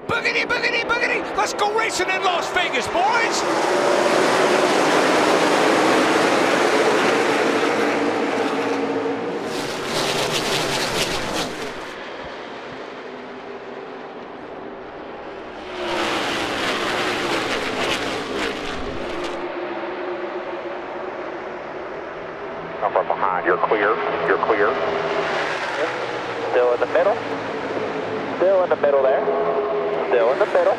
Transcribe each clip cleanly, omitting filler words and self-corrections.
Boogity, boogity, boogity. Let's go racing in Las Vegas, boys. Come from behind. You're clear. You're clear. Still in the middle. Still in the middle there. Still in the middle.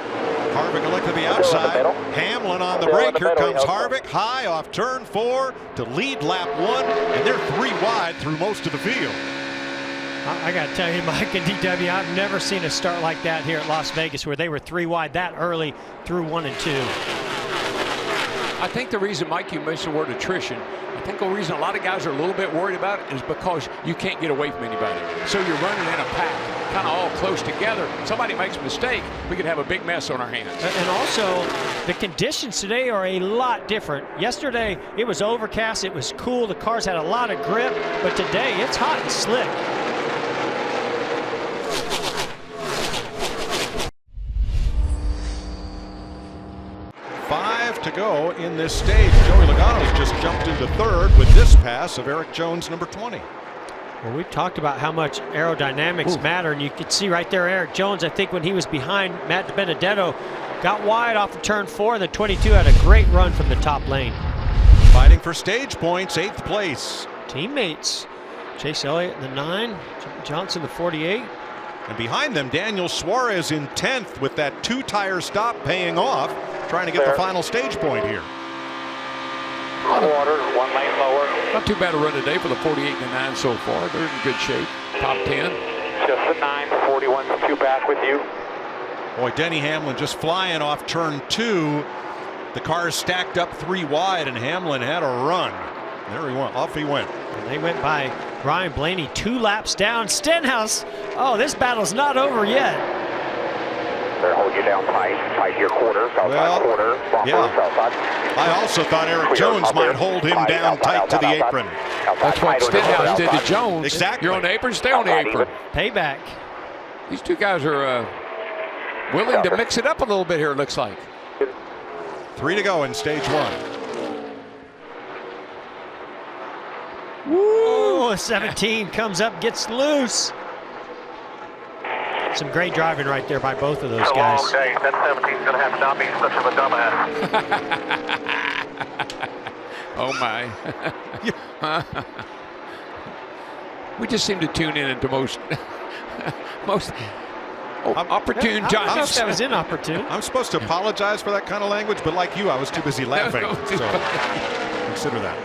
Harvick will look to the outside. Hamlin on the brake. Here comes Harvick. High off turn 4 to lead lap 1. And they're 3 wide through most of the field. I got to tell you, Mike and DW, I've never seen a start like that here at Las Vegas where they were 3 wide that early through 1 and 2. I think the reason, Mike, you mentioned the word attrition, I think the reason a lot of guys are a little bit worried about it is because you can't get away from anybody. So you're running in a pack, kind of all close together. Somebody makes a mistake, we could have a big mess on our hands. And also, the conditions today are a lot different. Yesterday, it was overcast, it was cool, the cars had a lot of grip, but today it's hot and slick. To go in this stage. Joey Logano's just jumped into 3rd with this pass of Eric Jones, number 20. Well, we've talked about how much aerodynamics matter, and you can see right there Eric Jones, I think when he was behind Matt Benedetto, got wide off of turn 4, and the 22 had a great run from the top lane. Fighting for stage points, 8th place. Teammates, Chase Elliott, the 9, Johnson, the 48. And behind them, Daniel Suarez in 10th with that 2-tire stop paying off, trying to get the final stage point here. On water, 1 lane lower. Not too bad a run today for the 48 and the 9 so far. They're in good shape. Top 10. Just the 9, 41, 2 back with you. Boy, Denny Hamlin just flying off turn 2. The cars stacked up 3 wide, and Hamlin had a run. There he went. Off he went. And they went by Ryan Blaney 2 laps down. Stenhouse, oh, this battle's not over yet. They're holding you down tight your quarter, southside quarter, bumper, southside. I also thought Eric Jones might hold him down tight to the apron. That's what Stenhouse did to Jones. Exactly. You're on the apron, stay on the apron. Payback. These two guys are willing to mix it up a little bit here, it looks like. 3 to go in stage 1. Woo! 17 comes up, gets loose. Some great driving right there by both of those guys. Long day. That 17's going to have to not be such of a dumbass. Oh my. We just seem to tune in into most opportune I times. thought that was inopportune. I'm supposed to apologize for that kind of language, but like you, I was too busy laughing. So consider that.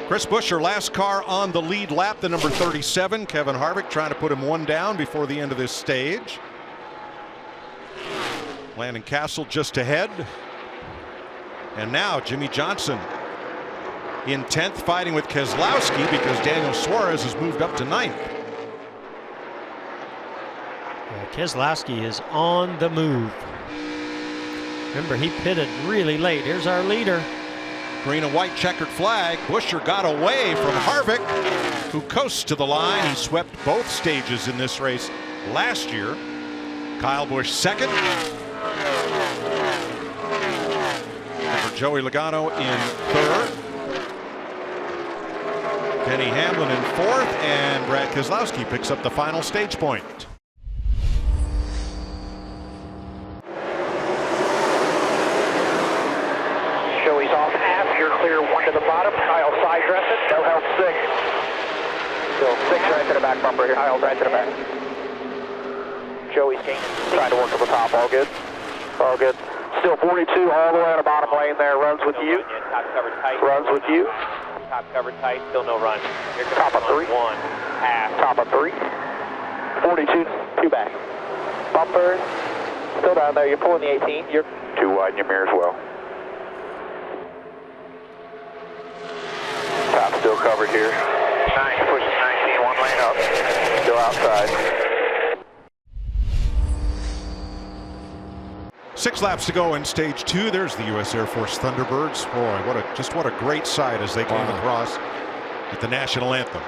Chris Buescher, last car on the lead lap, the number 37. Kevin Harvick trying to put him 1 down before the end of this stage. Landon Cassill just ahead. And now Jimmy Johnson in 10th, fighting with Keselowski because Daniel Suarez has moved up to 9th. Yeah, Keselowski is on the move. Remember, he pitted really late. Here's our leader. Green and white checkered flag. Buescher got away from Harvick, who coasts to the line. He swept both stages in this race last year. Kyle Busch 2nd. For Joey Logano in 3rd. Denny Hamlin in 4th, and Brad Keselowski picks up the final stage point. Joey's off half. You're clear 1 to the bottom. Kyle side dress it. No help 6. Still 6 right to the back bumper here. Kyle right to the back. Joey's gaining. Trying to work to the top. All good. All good. Still 42 all the way on the bottom lane there. Runs with you. Top covered tight. Runs with you. Top covered tight. Still no run. Here comes Top of 3. 1. Half. Top of 3. 42. 2 back. Bumper. Still down there. You're pulling the 18. You're 2 wide in your mirror as well. Top still covered here. 9 pushes 19. 1 lane up. Still outside. 6 laps to go in stage 2. There's the U.S. Air Force Thunderbirds. Boy, what a great sight as they came across at the national anthem.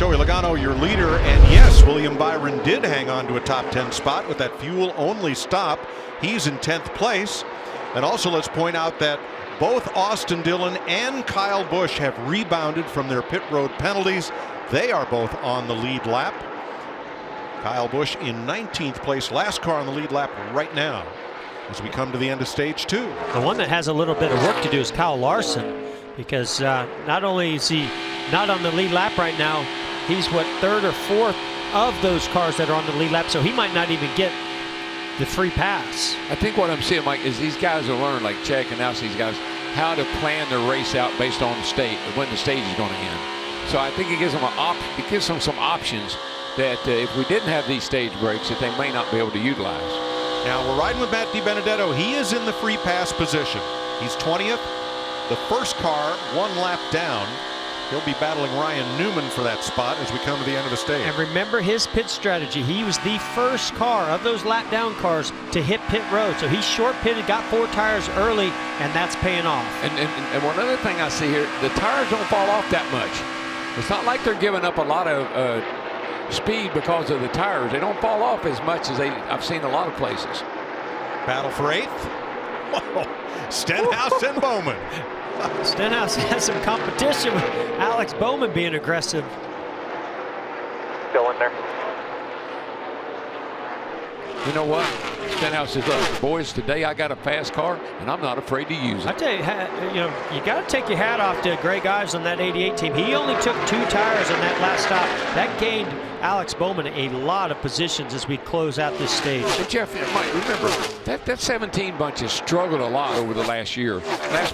Joey Logano, your leader, and yes, William Byron did hang on to a top 10 spot with that fuel-only stop. He's in 10th place. And also let's point out that both Austin Dillon and Kyle Busch have rebounded from their pit road penalties. They are both on the lead lap. Kyle Busch in 19th place, last car on the lead lap right now as we come to the end of stage 2. The one that has a little bit of work to do is Kyle Larson, because not only is he not on the lead lap right now, he's what, 3rd or 4th of those cars that are on the lead lap, so he might not even get the free pass. I think what I'm seeing, Mike, is these guys will learn, like Chad and these guys, how to plan their race out based on the state, when the stage is going to end. So I think it gives them some options that if we didn't have these stage breaks, that they may not be able to utilize. Now we're riding with Matt DiBenedetto. He is in the free pass position. He's 20th. The first car 1 lap down. He'll be battling Ryan Newman for that spot as we come to the end of the stage. And remember his pit strategy. He was the first car of those lap down cars to hit pit road. So he short pitted, got 4 tires early, and that's paying off. And one other thing I see here, the tires don't fall off that much. It's not like they're giving up a lot of speed because of the tires. They don't fall off as much as I've seen a lot of places. Battle for 8th. Whoa. Stenhouse and Bowman. Stenhouse has some competition with Alex Bowman being aggressive. Still in there. You know what? Stenhouse says, look, boys, today I got a fast car, and I'm not afraid to use it. I tell you, you got to take your hat off to Greg Ives on that 88 team. He only took 2 tires on that last stop. That gained Alex Bowman a lot of positions as we close out this stage. But Jeff, Mike, remember, that 17 bunch has struggled a lot over the last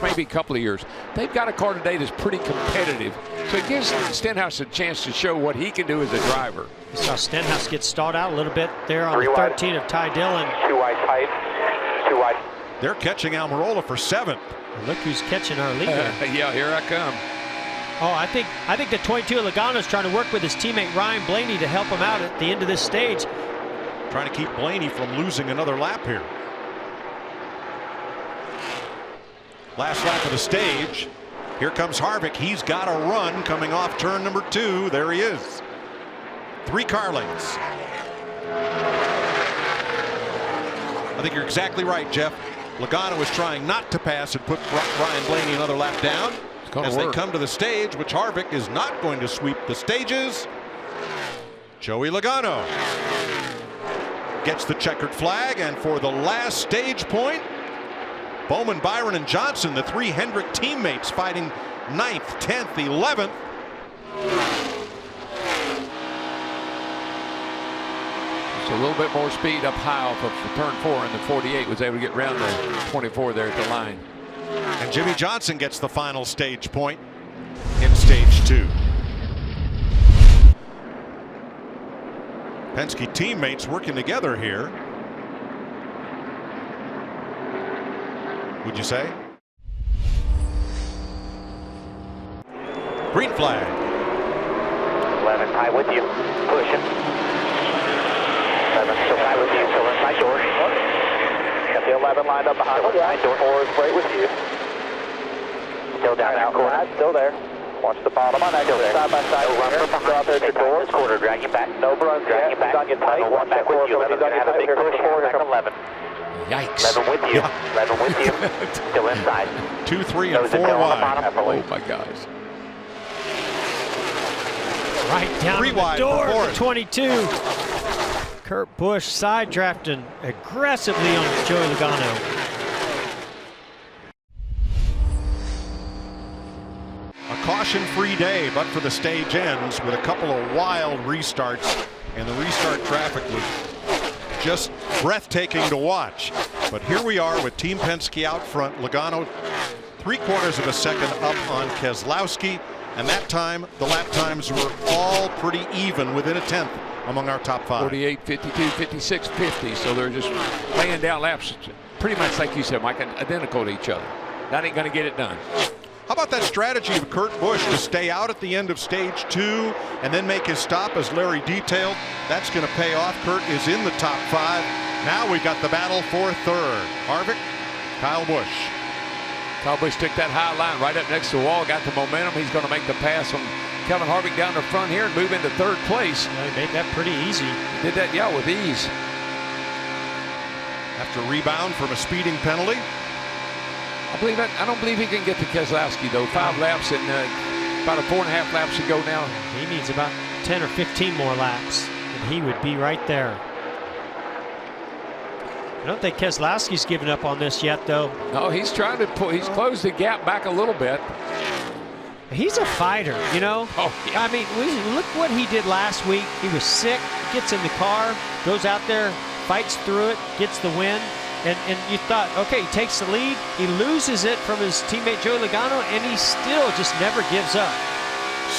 maybe couple of years. They've got a car today that's pretty competitive, so it gives Stenhouse a chance to show what he can do as a driver. You saw Stenhouse get stalled out a little bit there on the 13 of Ty Dillon. 2 wide tight. 2 wide. They're catching Almirola for 7th. Look who's catching our leader. Yeah, here I come. Oh, I think the 22 of Logano is trying to work with his teammate Ryan Blaney to help him out at the end of this stage. Trying to keep Blaney from losing another lap here. Last lap of the stage. Here comes Harvick. He's got a run coming off turn number 2. There he is. 3 car lengths. I think you're exactly right, Jeff. Logano is trying not to pass and put Ryan Blaney another lap down as they come to the stage, which Harvick is not going to sweep the stages. Joey Logano gets the checkered flag, and for the last stage point, Bowman, Byron, and Johnson, the 3 Hendrick teammates, fighting 9th, 10th, 11th. So a little bit more speed up high off of turn 4, and the 48 was able to get around the 24 there at the line. And Jimmy Johnson gets the final stage point in stage 2. Penske teammates working together here. Would you say? Green flag. 11 high with you. Pushing. 11 still high with you. Still inside door. Got the 11 lined up behind the side door. 4 is right with you. Still down that corner. Still there. Watch the bottom on that. Still there. Side by side. No runner. Go out there to door. This corner. Drag you back. No runs. Drag you back. He's on you tight. Watch back with you. He's on you tight. Big push forward. Here comes 11. Yikes. 11 with you. 11 with you. Still inside. 2, 3, and 4 wide. Oh my gosh. Right down 3 the wide door for of the 22. Kurt Busch side drafting aggressively on Joey Logano. A caution-free day, but for the stage ends with a couple of wild restarts, and the restart traffic was just breathtaking to watch. But here we are with Team Penske out front. Logano 3/4 of a second up on Keselowski, and that time the lap times were all pretty even, within a 10th among our top 5. 48, 52, 56, 50. So they're just laying down laps pretty much like you said, Mike, identical to each other. That ain't going to get it done. How about that strategy of Kurt Busch to stay out at the end of stage 2 and then make his stop, as Larry detailed? That's going to pay off. Kurt is in the top 5. Now we've got the battle for 3rd. Harvick, Kyle Busch. Kyle Busch took that high line right up next to the wall, got the momentum. He's going to make the pass on Kevin Harvick down the front here and move into third place. He made that pretty easy. Did that, yeah, with ease. After rebound from a speeding penalty. I don't believe he can get to Keselowski, though. 5 laps and about 4.5 laps to go now. He needs about 10 or 15 more laps, and he would be right there. I don't think Keselowski's given up on this yet, though. No, he's trying to pull. He's closed the gap back a little bit. He's a fighter, you know. Oh, yeah. I mean, look what he did last week. He was sick, gets in the car, goes out there, fights through it, gets the win. And you thought, okay, he takes the lead. He loses it from his teammate Joey Logano, and he still just never gives up.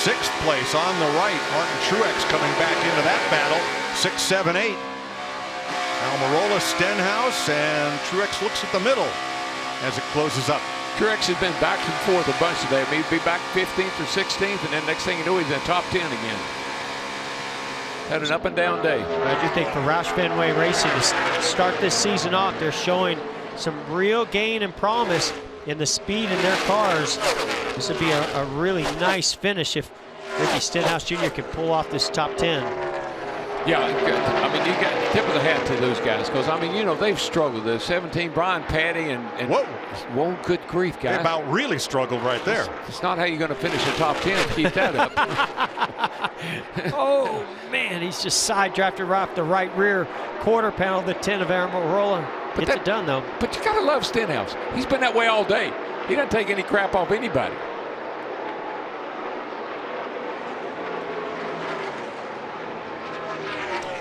6th place on the right. Martin Truex coming back into that battle. 6, 7, 8. Almirola, Stenhouse, and Truex looks at the middle as it closes up. Truex has been back and forth a bunch today. I mean, he'd be back 15th or 16th, and then next thing you know, he's in the top 10 again. Had an up and down day. I do think for Roush Fenway Racing to start this season off, they're showing some real gain and promise in the speed in their cars. This would be a really nice finish if Ricky Stenhouse Jr. can pull off this top 10. Yeah, I mean, you got tip of the hat to those guys because, I mean, you know, they've struggled. The 17, Brian Patty, and whoa, good grief, guys. They about really struggled right there. It's not how you're going to finish the top 10 to keep that up. Oh, man, he's just side drafted right off the right rear quarter panel, the 10 of Almirola. Gets it done, though. But you got to love Stenhouse. He's been that way all day. He doesn't take any crap off anybody.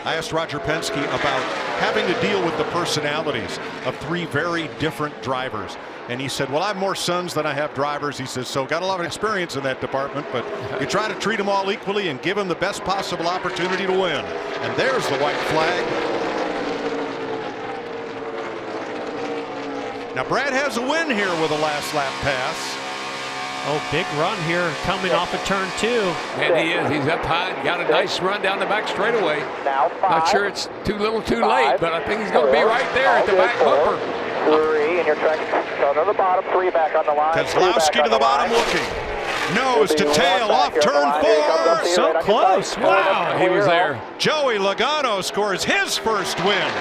I asked Roger Penske about having to deal with the personalities of 3 very different drivers. And he said, well, I have more sons than I have drivers. He says, so got a lot of experience in that department, but you try to treat them all equally and give them the best possible opportunity to win. And there's the white flag. Now Brad has a win here with a last lap pass. Oh, big run here coming off of turn 2. And he is. He's up high and got a nice run down the back straightaway. Now 5. Not sure it's too little too late, but I think he's going to be right there at the back bumper. 3, and you're tracking to the bottom, 3 back on the line. Keselowski to the bottom looking. Nose to tail off turn 4. So close. Wow. He was there. Joey Logano scores his first win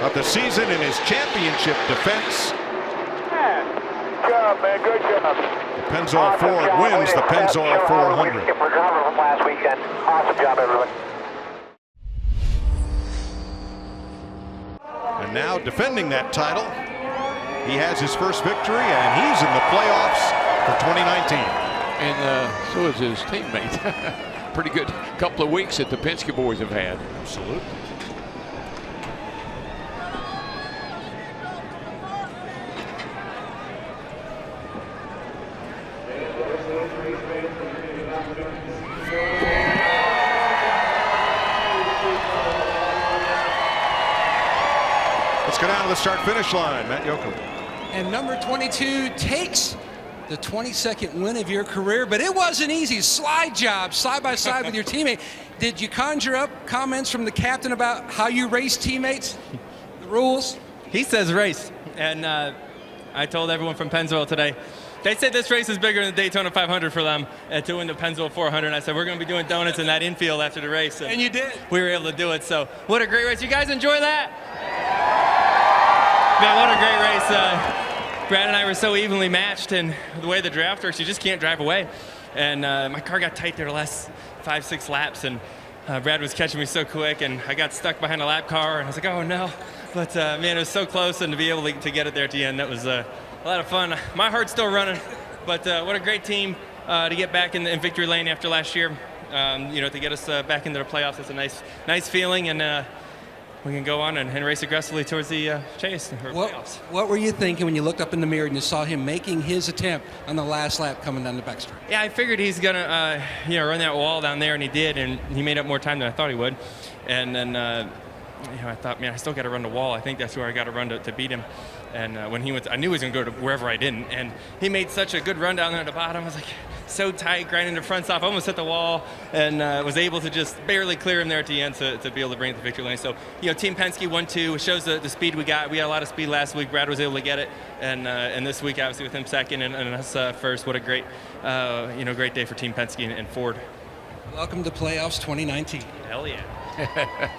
of the season in his championship defense. Good job, man. Good job. The Pennzoil Ford wins the Pennzoil 400. Recover from last weekend. Awesome job, everyone. And now defending that title, he has his first victory, and he's in the playoffs for 2019. And so is his teammate. Pretty good couple of weeks that the Penske boys have had. Absolutely. Let's go down to the start-finish line. Matt Yoakum. And number 22 takes the 22nd win of your career, but it wasn't easy. Slide job, side by side with your teammate. Did you conjure up comments from the captain about how you race teammates, the rules? He says race, and I told everyone from Pennzoil today, they said this race is bigger than the Daytona 500 for them to win the Pennzoil 400. And I said, we're going to be doing donuts in that infield after the race. And you did. We were able to do it. So what a great race. You guys enjoy that? Man, what a great race. Brad and I were so evenly matched, and the way the draft works, you just can't drive away. And my car got tight there the last 5-6 laps, and Brad was catching me so quick, and I got stuck behind a lap car, and I was like, oh no. But man, it was so close, and to be able to get it there at the end, that was a lot of fun. My heart's still running, but what a great team to get back in victory lane after last year. You know, to get us back into the playoffs, it's a nice feeling, and we can go on and race aggressively towards the chase or playoffs. What were you thinking when you looked up in the mirror and you saw him making his attempt on the last lap coming down the backstretch? Yeah, I figured he's gonna run that wall down there, and he did, and he made up more time than I thought he would. And then I thought, man, I still got to run the wall. I think that's where I got to run to beat him. And when he went, I knew he was going to go to wherever I didn't. And he made such a good run down there at the bottom. I was like, so tight, grinding the fronts off, almost hit the wall, and was able to just barely clear him there at the end to be able to bring it to the victory lane. So, Team Penske 1-2 shows the speed we got. We had a lot of speed last week. Brad was able to get it, and this week, obviously, with him second and us first, what a great, great day for Team Penske and Ford. Welcome to playoffs 2019. Hell yeah.